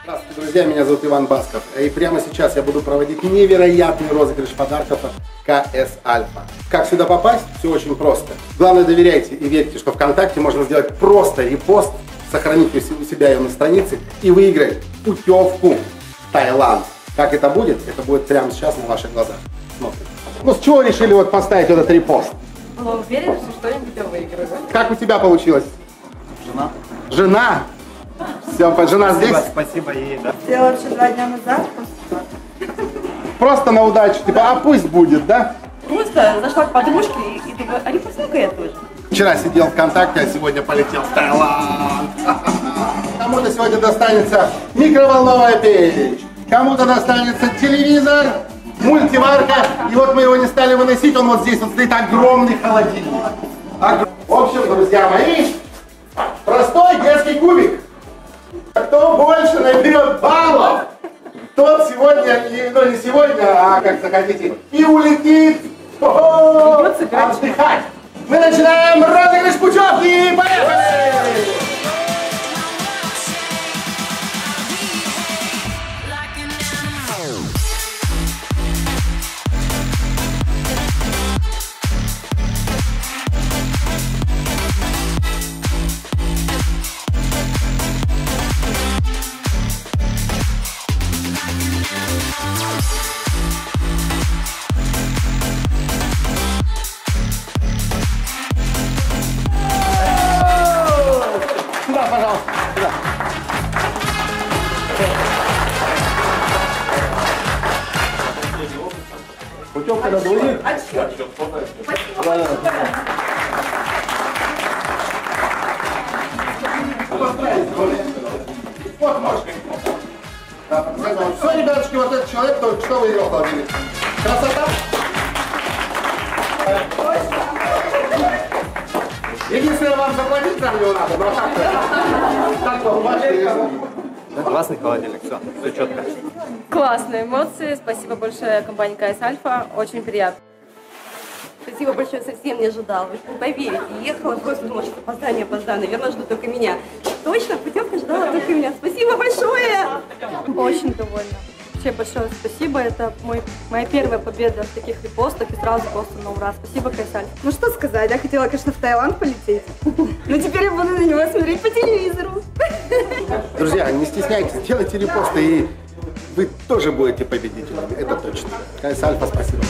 Здравствуйте, друзья, меня зовут Иван Басков. И прямо сейчас я буду проводить невероятный розыгрыш подарков от КС Альфа. Как сюда попасть? Все очень просто. Главное, доверяйте и верьте, что ВКонтакте можно сделать просто репост, сохранить у себя ее на странице и выиграть путевку в Таиланд. Как это будет? Это будет прямо сейчас на ваших глазах. Смотрим. Ну с чего решили вот поставить этот репост? Была уверена, что что-нибудь я выиграю. Как у тебя получилось? Жена. Жена? Все, жена здесь? Спасибо ей, да. Сделала вообще 2 дня назад. Просто на удачу, типа, а пусть будет, да? Просто зашла к подружке и думаю, а не посмотри-ка я тоже. Вчера сидел ВКонтакте, а сегодня полетел в Таиланд. Кому-то сегодня достанется микроволновая печь, кому-то достанется телевизор, мультиварка. И вот мы его не стали выносить, он вот здесь вот стоит, огромный холодильник. В общем, друзья мои, простой детский кубик. Кто больше наберет баллов, тот сегодня, ну не сегодня, а как захотите, и улетит отдыхать. Мы начинаем розыгрыш путевки. Поехали! Сюда, пожалуйста, сюда. Путевка на двоих. Вот ножка. Все, ребятушки, вот этот человек только что выиграл холодильник. Красота! Единственное, вам заплатить за него надо, но так, Классный холодильник, все четко. Классные эмоции. Спасибо большое компании КС Альфа. Очень приятно. Спасибо большое, совсем не ожидала. Вы не поверите, ехала просто, думала, что опоздание, наверное, ждут только меня. Точно, путевка ждала только меня. Спасибо большое! Очень довольна. Вообще большое спасибо. Это моя первая победа в таких репостах и сразу просто на ура. Спасибо, КС Альфа. Ну что сказать, я хотела, конечно, в Таиланд полететь. Но теперь я буду на него смотреть по телевизору. друзья, не стесняйтесь, делайте репосты, и вы тоже будете победителями, это точно. КС Альфа, спасибо.